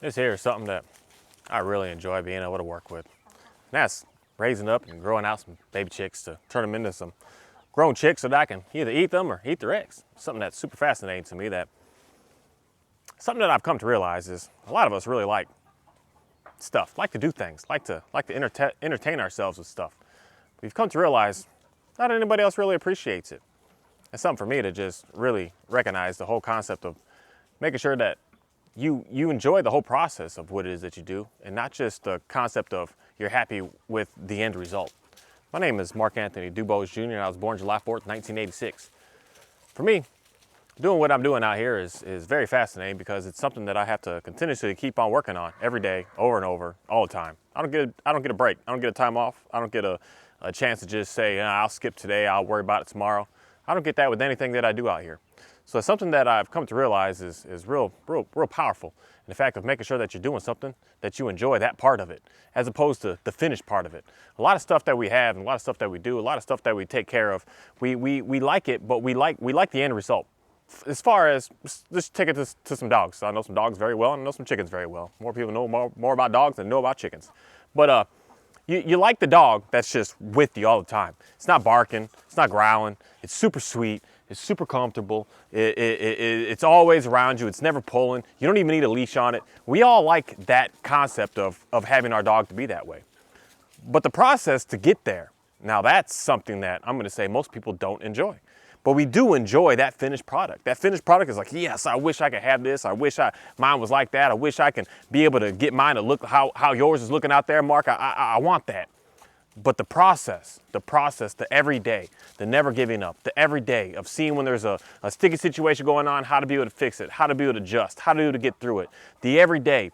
This here is something that I really enjoy being able to work with. And that's raising up and growing out some baby chicks to turn them into some grown chicks so that I can either eat them or eat their eggs. Something that's super fascinating to me, that something that I've come to realize is a lot of us really like stuff, like to do things, like to entertain ourselves with stuff. We've come to realize not anybody else really appreciates it. It's something for me to just really recognize the whole concept of making sure that you enjoy the whole process of what it is that you do, and not just the concept of you're happy with the end result. My name is Mark Anthony Dubose Jr., and I was born July 4th, 1986. For me, doing what I'm doing out here is very fascinating because it's something that I have to continuously keep on working on every day, over and over, all the time. I don't get a break. I don't get a time off. I don't get a chance to just say, I'll skip today, I'll worry about it tomorrow. I don't get that with anything that I do out here. So it's something that I've come to realize is real powerful. And the fact of making sure that you're doing something that you enjoy that part of it, as opposed to the finished part of it. A lot of stuff that we have and a lot of stuff that we do, a lot of stuff that we take care of, we like it, but we like the end result. As far as, let's take it to some dogs. I know some dogs very well, and I know some chickens very well. More people know more about dogs than know about chickens. But you like the dog that's just with you all the time. It's not barking, it's not growling, it's super sweet, it's super comfortable, it's always around you, it's never pulling, you don't even need a leash on it. We all like that concept of having our dog to be that way. But the process to get there, now that's something that I'm gonna say most people don't enjoy. But we do enjoy that finished product. That finished product is like, yes, I wish I could have this. I wish mine was like that. I wish I can be able to get mine to look how yours is looking out there, Mark. I want that. But the process, the everyday, the never giving up, the everyday of seeing when there's a sticky situation going on, how to be able to fix it, how to be able to adjust, how to be able to get through it. The everyday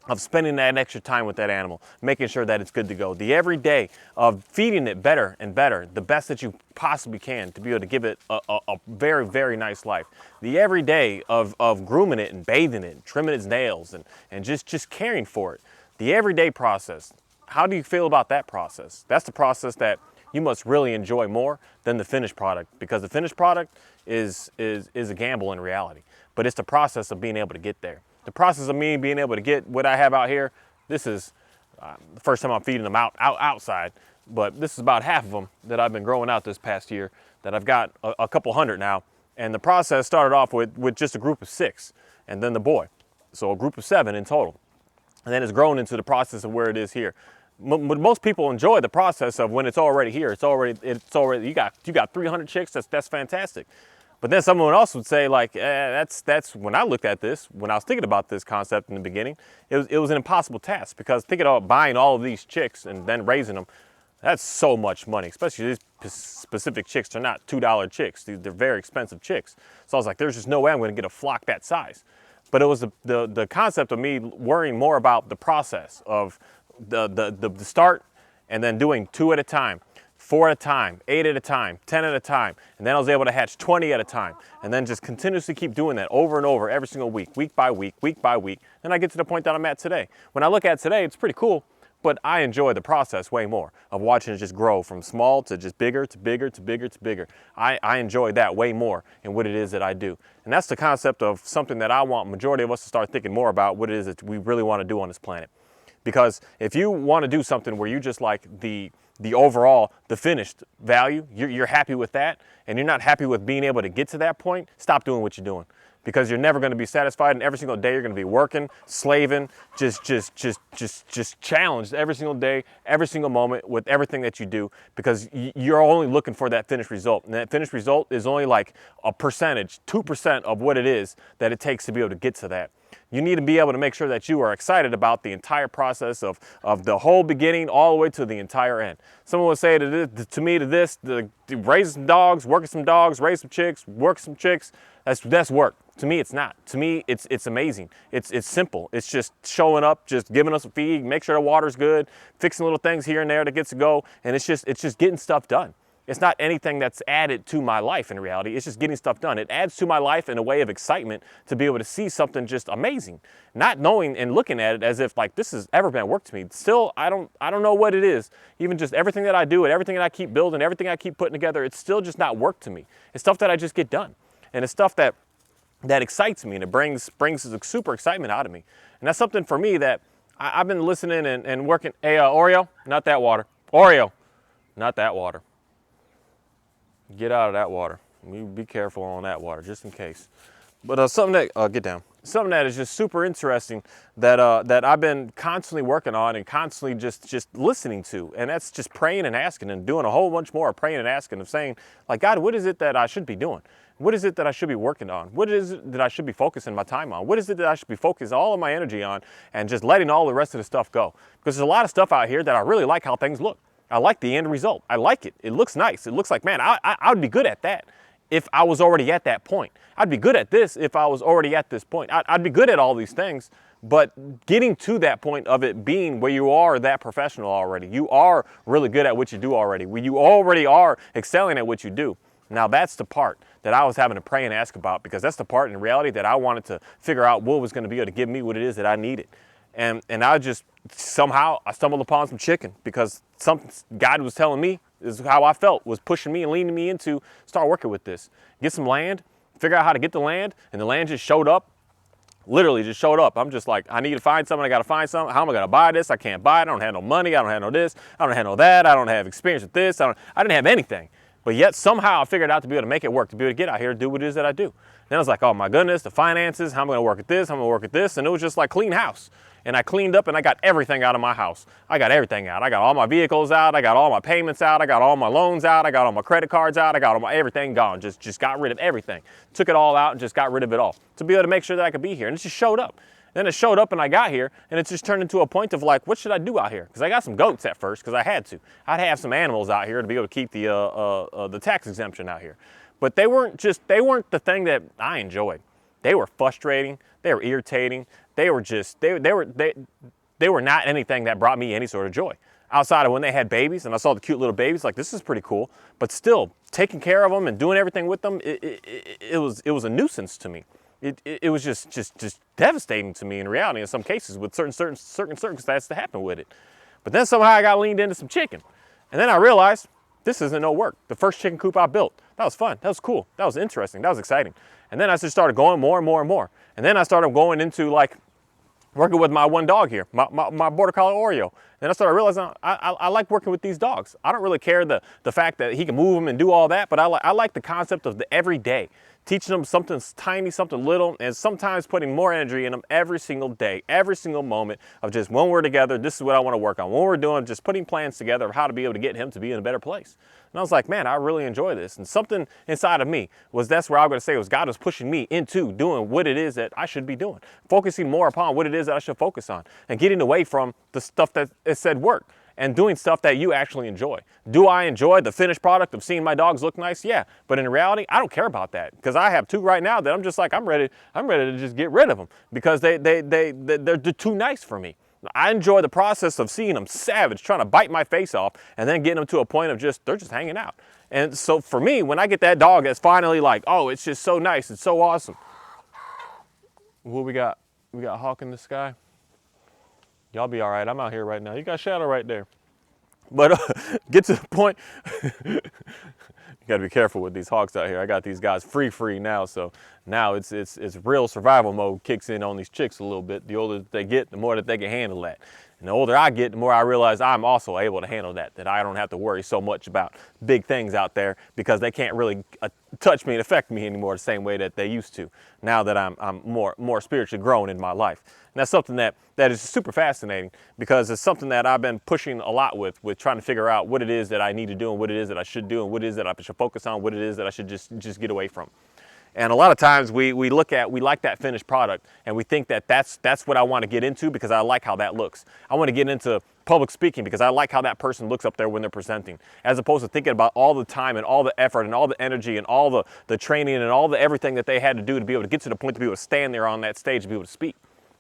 of spending that extra time with that animal, making sure that it's good to go. The everyday of feeding it better and better, the best that you possibly can to be able to give it a very, very nice life. The everyday of grooming it and bathing it, and trimming its nails and just caring for it. The everyday process. How do you feel about that process? That's the process that you must really enjoy more than the finished product, because the finished product is a gamble in reality. But it's the process of being able to get there. The process of me being able to get what I have out here, this is the first time I'm feeding them outside, but this is about half of them that I've been growing out this past year, that I've got a couple hundred now. And the process started off with just a group of 6, and then the boy. So a group of 7 in total. And then it's grown into the process of where it is here. Most people enjoy the process of when it's already here. It's already you got 300 chicks. That's fantastic. But then someone else would say, like, that's when I looked at this, when I was thinking about this concept in the beginning, it was an impossible task, because thinking about buying all of these chicks and then raising them, that's so much money, especially these specific chicks. They're not $2 chicks. They're very expensive chicks. So I was like, there's just no way I'm going to get a flock that size. But it was the concept of me worrying more about the process of the start, and then doing 2 at a time, 4 at a time, 8 at a time, 10 at a time. And then I was able to hatch 20 at a time. And then just continuously keep doing that over and over every single week by week, week by week. Then I get to the point that I'm at today. When I look at today, it's pretty cool, but I enjoy the process way more of watching it just grow from small to just bigger to bigger to bigger to bigger. I enjoy that way more in what it is that I do. And that's the concept of something that I want majority of us to start thinking more about, what it is that we really want to do on this planet. Because if you want to do something where you just like the overall, the finished value, you're happy with that, and you're not happy with being able to get to that point, stop doing what you're doing. Because you're never going to be satisfied, and every single day you're going to be working, slaving, just challenged every single day, every single moment with everything that you do, because you're only looking for that finished result. And that finished result is only like a percentage, 2% of what it is that it takes to be able to get to that. You need to be able to make sure that you are excited about the entire process of the whole beginning all the way to the entire end. Someone would say to me, raising some dogs, working some dogs, raise some chicks, work some chicks, that's work. To me, it's not. To me, it's amazing. It's simple. It's just showing up, just giving us a feed, make sure the water's good, fixing little things here and there that gets to go, and it's just getting stuff done. It's not anything that's added to my life in reality. It's just getting stuff done. It adds to my life in a way of excitement to be able to see something just amazing. Not knowing and looking at it as if like this has ever been work to me. Still, I don't know what it is. Even just everything that I do and everything that I keep building, everything I keep putting together, it's still just not work to me. It's stuff that I just get done. And it's stuff that that excites me, and it brings a super excitement out of me. And that's something for me that I've been listening and working. Hey, Oreo, not that water. Oreo, not that water. Get out of that water. You be careful on that water, just in case. But something that get down. Something that is just super interesting that I've been constantly working on and constantly just listening to, and that's just praying and asking and doing a whole bunch more praying and asking, of saying, like, God, what is it that I should be doing? What is it that I should be working on? What is it that I should be focusing my time on? What is it that I should be focusing all of my energy on, and just letting all the rest of the stuff go? Because there's a lot of stuff out here that I really like how things look. I like the end result. I like it. It looks nice. It looks like, man, I would be good at that if I was already at that point. I'd be good at this if I was already at this point. I'd be good at all these things, but getting to that point of it being where you are that professional already, you are really good at what you do already, where you already are excelling at what you do. Now that's the part that I was having to pray and ask about, because that's the part in reality that I wanted to figure out what was going to be able to give me what it is that I needed. And I just, somehow I stumbled upon some chicken, because something God was telling me is how I felt, was pushing me and leaning me into start working with this. Get some land, figure out how to get the land, and the land just showed up. Literally just showed up. I'm just like, I need to find something. I got to find something. How am I going to buy this? I can't buy it. I don't have no money. I don't have no this. I don't have no that. I don't have experience with this. I didn't have anything. But yet somehow I figured out to be able to make it work, to be able to get out here and do what it is that I do. Then I was like, oh my goodness, the finances, how am I going to work at this? How am I going to work at this? And it was just like clean house. And I cleaned up and I got everything out of my house. I got everything out. I got all my vehicles out. I got all my payments out. I got all my loans out. I got all my credit cards out. I got all my everything gone. Just got rid of everything. Took it all out and just got rid of it all to be able to make sure that I could be here. And it just showed up. Then it showed up and I got here, and it just turned into a point of like, what should I do out here? Because I got some goats at first, because I had to. I'd have some animals out here to be able to keep the tax exemption out here. But they weren't the thing that I enjoyed. They were frustrating. They were irritating. They were not anything that brought me any sort of joy. Outside of when they had babies and I saw the cute little babies, like, this is pretty cool. But still, taking care of them and doing everything with them, it was a nuisance to me. It was just devastating to me in reality in some cases, with certain circumstances that happened with it. But then somehow I got leaned into some chicken. And then I realized this isn't no work. The first chicken coop I built, that was fun. That was cool. That was interesting. That was exciting. And then I just started going more and more and more. And then I started going into like working with my one dog here, my Border Collie Oreo. Then I started realizing I like working with these dogs. I don't really care the fact that he can move them and do all that, but I like the concept of the everyday. Teaching them something tiny, something little, and sometimes putting more energy in them every single day, every single moment of just when we're together, this is what I want to work on. When we're doing, just putting plans together of how to be able to get him to be in a better place. And I was like, man, I really enjoy this. And something inside of me that's where I'm going to say was God was pushing me into doing what it is that I should be doing, focusing more upon what it is that I should focus on, and getting away from the stuff that it said work, and doing stuff that you actually enjoy. Do I enjoy the finished product of seeing my dogs look nice? Yeah, but in reality, I don't care about that, because I have two right now that I'm just like, I'm ready to just get rid of them, because they're too nice for me. I enjoy the process of seeing them savage, trying to bite my face off, and then getting them to a point of they're just hanging out. And so for me, when I get that dog that's finally like, oh, it's just so nice, it's so awesome. What we got? We got hawk in the sky. Y'all be all right. I'm out here right now. You got Shadow right there. But get to the point. You got to be careful with these hawks out here. I got these guys free now. So now it's real survival mode kicks in on these chicks a little bit. The older that they get, the more that they can handle that. And the older I get, the more I realize I'm also able to handle that I don't have to worry so much about big things out there, because they can't really touch me and affect me anymore the same way that they used to, now that I'm more spiritually grown in my life. And that's something that is super fascinating, because it's something that I've been pushing a lot with trying to figure out what it is that I need to do, and what it is that I should do, and what it is that I should focus on, what it is that I should just get away from. And a lot of times we like that finished product, and we think that that's what I want to get into, because I like how that looks. I want to get into public speaking because I like how that person looks up there when they're presenting, as opposed to thinking about all the time and all the effort and all the energy and all the training and all the everything that they had to do to be able to get to the point to be able to stand there on that stage and be able to speak.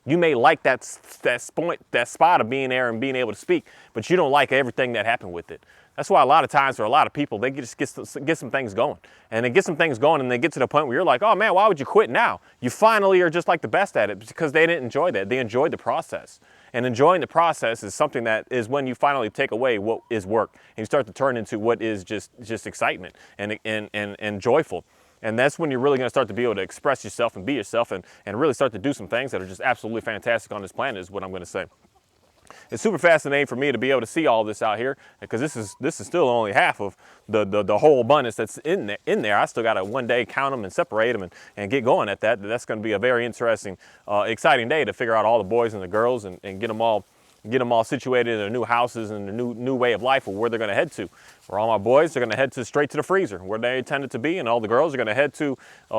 You may like that spot of being there and being able to speak, but you don't like everything that happened with it. That's why a lot of times for a lot of people, they just get some things going. And they get some things going, and they get to the point where you're like, oh man, why would you quit now? You finally are just like the best at it, because they didn't enjoy that. They enjoyed the process. And enjoying the process is something that is when you finally take away what is work, and you start to turn into what is just excitement and joyful. And that's when you're really going to start to be able to express yourself and be yourself and really start to do some things that are just absolutely fantastic on this planet is what I'm going to say. It's super fascinating for me to be able to see all this out here, because this is still only half of the whole abundance that's in there. I still got to one day count them and separate them and get going at that. That's going to be a very interesting, exciting day to figure out all the boys and the girls and get them all situated in their new houses and their new way of life, or where they're going to head to. For all my boys, they're going to head straight to the freezer where they intended to be, and all the girls are going to head to,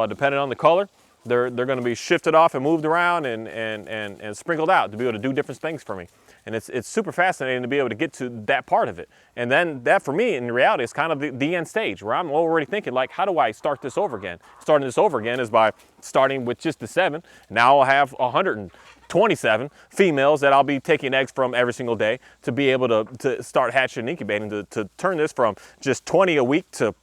depending on the color, they're going to be shifted off and moved around and sprinkled out to be able to do different things for me. And it's super fascinating to be able to get to that part of it. And then that, for me, in reality, is kind of the end stage, where I'm already thinking, like, how do I start this over again? Starting this over again is by starting with just the 7. Now I'll have 127 females that I'll be taking eggs from every single day to be able to start hatching and incubating, to turn this from just 20 a week to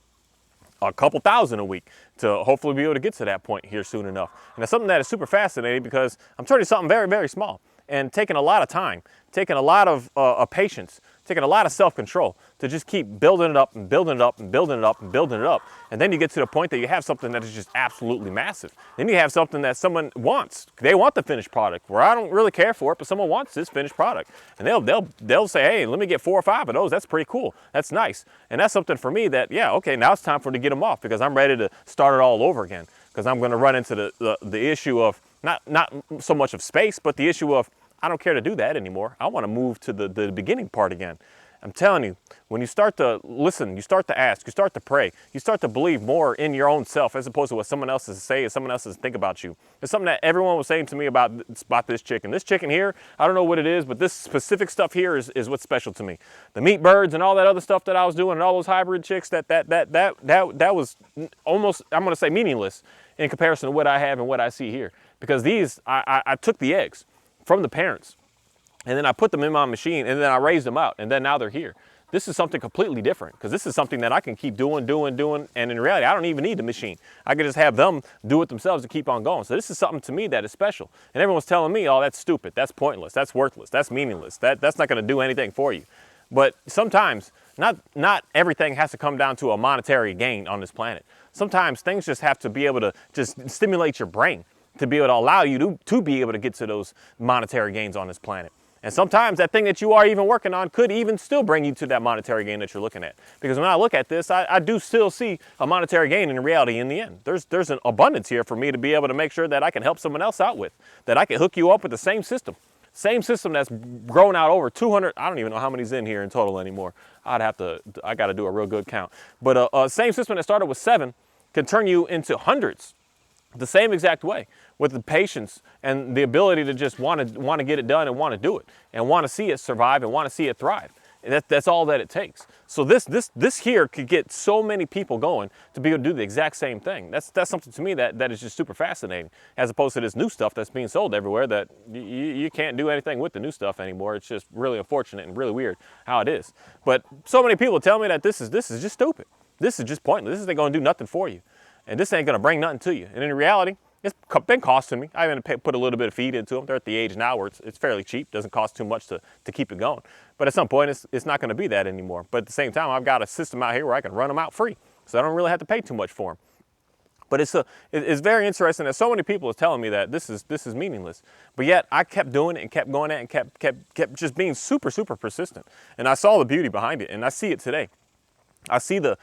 a couple thousand a week, to hopefully be able to get to that point here soon enough. And it's something that is super fascinating, because I'm turning something very, very small and taking a lot of time, taking a lot of patience, taking a lot of self-control to just keep building it up and building it up and building it up and building it up. And then you get to the point that you have something that is just absolutely massive. Then you have something that someone wants. They want the finished product, where I don't really care for it, but someone wants this finished product. And they'll say, hey, let me get 4 or 5 of those. That's pretty cool. That's nice. And that's something for me that, yeah, okay, now it's time for to get them off, because I'm ready to start it all over again. Because I'm going to run into the issue of not so much of space, but the issue of, I don't care to do that anymore. I want to move to the beginning part again. I'm telling you, when you start to listen, you start to ask, you start to pray, you start to believe more in your own self, as opposed to what someone else is saying, someone else is think about you. It's something that everyone was saying to me about this chicken. This chicken here, I don't know what it is, but this specific stuff here is what's special to me. The meat birds and all that other stuff that I was doing, and all those hybrid chicks, that was almost, I'm going to say, meaningless in comparison to what I have and what I see here. Because these, I took the eggs from the parents, and then I put them in my machine, and then I raised them out, and then now they're here. This is something completely different, because this is something that I can keep doing, and in reality, I don't even need the machine. I can just have them do it themselves and keep on going. So this is something to me that is special. And everyone's telling me, oh, that's stupid, that's pointless, that's worthless, that's meaningless, that's not going to do anything for you. But sometimes, not everything has to come down to a monetary gain on this planet. Sometimes things just have to be able to just stimulate your brain, to be able to allow you to be able to get to those monetary gains on this planet. And sometimes that thing that you are even working on could even still bring you to that monetary gain that you're looking at. Because when I look at this, I do still see a monetary gain in reality in the end. There's an abundance here for me to be able to make sure that I can help someone else out with, that I can hook you up with the same system that's grown out over 200, I don't even know how many's in here in total anymore. I got to do a real good count. But same system that started with 7 can turn you into hundreds the same exact way, with the patience and the ability to just want to get it done and want to do it and want to see it survive and want to see it thrive. And that's all that it takes. So this here could get so many people going to be able to do the exact same thing. That's something to me that is just super fascinating, as opposed to this new stuff that's being sold everywhere that you can't do anything with the new stuff anymore. It's just really unfortunate and really weird how it is. But so many people tell me that this is just stupid. This is just pointless. This isn't going to do nothing for you. And this ain't going to bring nothing to you. And in reality, it's been costing me. I even put a little bit of feed into them. They're at the age now where it's fairly cheap. Doesn't cost too much to keep it going. But at some point, it's not going to be that anymore. But at the same time, I've got a system out here where I can run them out free. So I don't really have to pay too much for them. But it's very interesting that so many people are telling me that this is meaningless. But yet I kept doing it and kept going at it and kept just being super, super persistent. And I saw the beauty behind it, and I see it today. I see the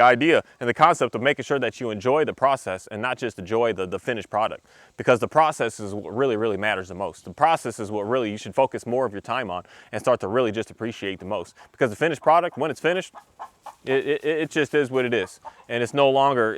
idea and the concept of making sure that you enjoy the process and not just enjoy the finished product, because the process is what really, really matters the most. The process is what really you should focus more of your time on and start to really just appreciate the most, because the finished product, when it's finished, it just is what it is. And it's no longer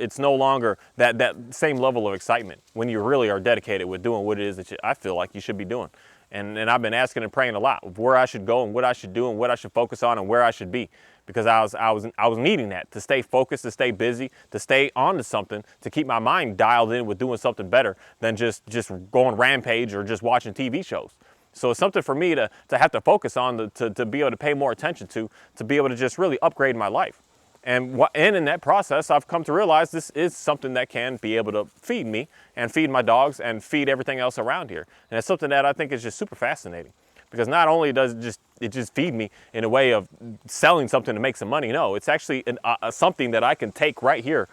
that same level of excitement when you really are dedicated with doing what it is that I feel like you should be doing. And I've been asking and praying a lot of where I should go and what I should do and what I should focus on and where I should be, because I was needing that to stay focused, to stay busy, to stay on to something, to keep my mind dialed in with doing something better than just going rampage or just watching TV shows. So it's something for me to have to focus on, to be able to pay more attention to be able to just really upgrade my life. And in that process, I've come to realize this is something that can be able to feed me and feed my dogs and feed everything else around here. And it's something that I think is just super fascinating, because not only does it just feed me in a way of selling something to make some money, no, it's actually something that I can take right here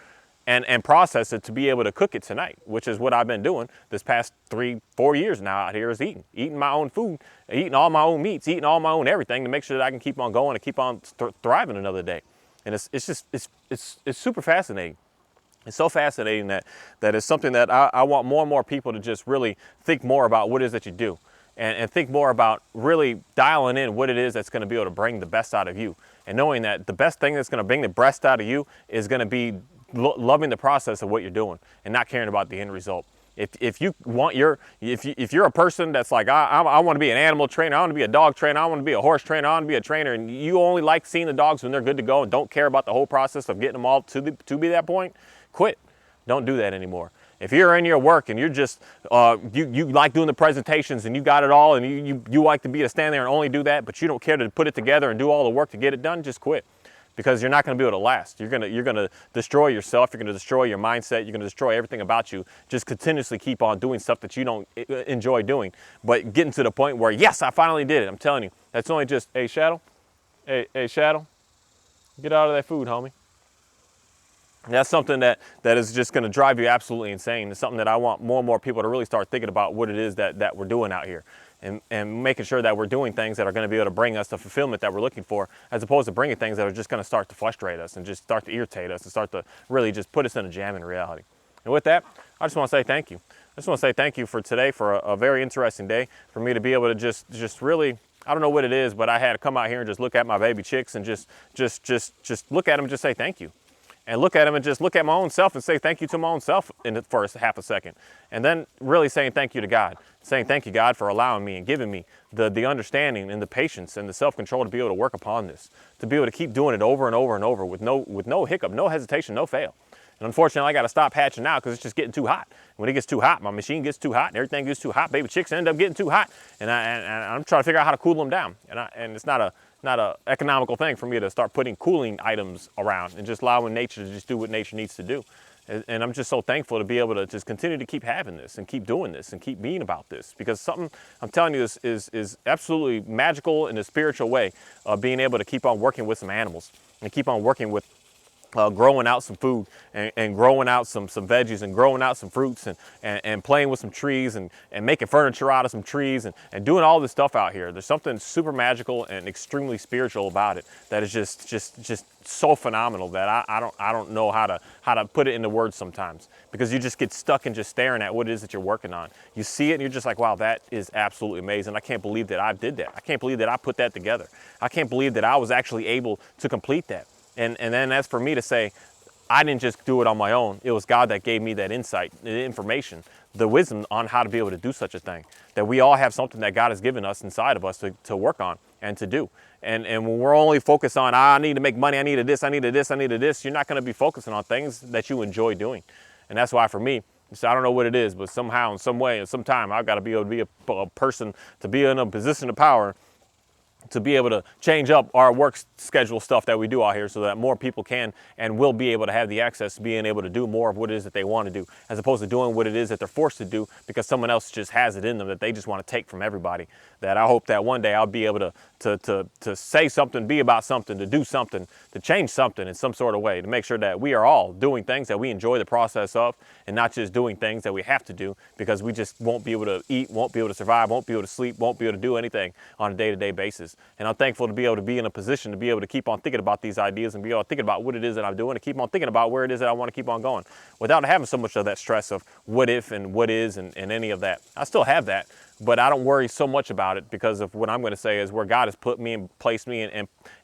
and process it to be able to cook it tonight, which is what I've been doing this past 3-4 years now out here, is eating my own food, eating all my own meats, eating all my own everything to make sure that I can keep on going and keep on thriving another day. And it's super fascinating. It's so fascinating that it's something that I want more and more people to just really think more about what it is that you do, and think more about really dialing in what it is that's going to be able to bring the best out of you, and knowing that the best thing that's going to bring the best out of you is going to be loving the process of what you're doing and not caring about the end result. If you want if you're a person that's like, I want to be an animal trainer, I want to be a dog trainer, I want to be a horse trainer, I want to be a trainer, and you only like seeing the dogs when they're good to go and don't care about the whole process of getting them all to be that point, quit. Don't do that anymore. If you're in your work and you're just you like doing the presentations and you got it all, and you like to be to stand there and only do that, but you don't care to put it together and do all the work to get it done, just quit. Because you're not going to be able to last. You're gonna destroy yourself. You're going to destroy your mindset. You're going to destroy everything about you. Just continuously keep on doing stuff that you don't enjoy doing, but getting to the point where, yes, I finally did it. I'm telling you, that's only just, hey Shadow, hey Shadow, get out of that food, homie. And that's something that is just going to drive you absolutely insane. It's something that I want more and more people to really start thinking about what it is that we're doing out here. And making sure that we're doing things that are going to be able to bring us the fulfillment that we're looking for, as opposed to bringing things that are just going to start to frustrate us and just start to irritate us and start to really just put us in a jam in reality. And with that, I just want to say thank you. I just want to say thank you for today, for a very interesting day, for me to be able to just really, I don't know what it is, but I had to come out here and just look at my baby chicks and just look at them and just say thank you. And look at them and just look at my own self and say thank you to my own self for half a second. And then really saying thank you to God. Saying thank you, God, for allowing me and giving me the understanding and the patience and the self-control to be able to work upon this. To be able to keep doing it over and over and over with no hiccup, no hesitation, no fail. And unfortunately, I got to stop hatching now because it's just getting too hot. When it gets too hot, my machine gets too hot and everything gets too hot. Baby chicks end up getting too hot. And I'm trying to figure out how to cool them down. And it's not a economical thing for me to start putting cooling items around and just allowing nature to just do what nature needs to do. And I'm just so thankful to be able to just continue to keep having this and keep doing this and keep being about this, because something I'm telling you is absolutely magical in a spiritual way, being able to keep on working with some animals and keep on working with growing out some food and growing out some veggies and growing out some fruits and playing with some trees and making furniture out of some trees and doing all this stuff out here. There's something super magical and extremely spiritual about it that is just so phenomenal that I don't know how to put it into words sometimes, because you just get stuck in just staring at what it is that you're working on. You see it and you're just like, wow, that is absolutely amazing. I can't believe that I did that. I can't believe that I put that together. I can't believe that I was actually able to complete that. And then that's for me to say, I didn't just do it on my own. It was God that gave me that insight, the information, the wisdom on how to be able to do such a thing. That we all have something that God has given us inside of us to work on and to do. And when we're only focused on, I need to make money, I needed this, I needed this, I needed this, you're not going to be focusing on things that you enjoy doing. And that's why for me, so I don't know what it is, but somehow, in some way, in some time, I've got to be able to be a person, to be in a position of power, to be able to change up our work schedule stuff that we do out here so that more people can and will be able to have the access to being able to do more of what it is that they want to do, as opposed to doing what it is that they're forced to do because someone else just has it in them that they just want to take from everybody. That I hope that one day I'll be able to say something, be about something, to do something, to change something in some sort of way, to make sure that we are all doing things that we enjoy the process of, and not just doing things that we have to do because we just won't be able to eat, won't be able to survive, won't be able to sleep, won't be able to do anything on a day-to-day basis. And I'm thankful to be able to be in a position to be able to keep on thinking about these ideas and be able to think about what it is that I'm doing and keep on thinking about where it is that I want to keep on going without having so much of that stress of what if and what is and any of that. I still have that, but I don't worry so much about it because of what I'm going to say is where God has put me and placed me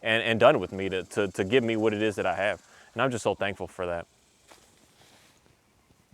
and done with me to give me what it is that I have. And I'm just so thankful for that.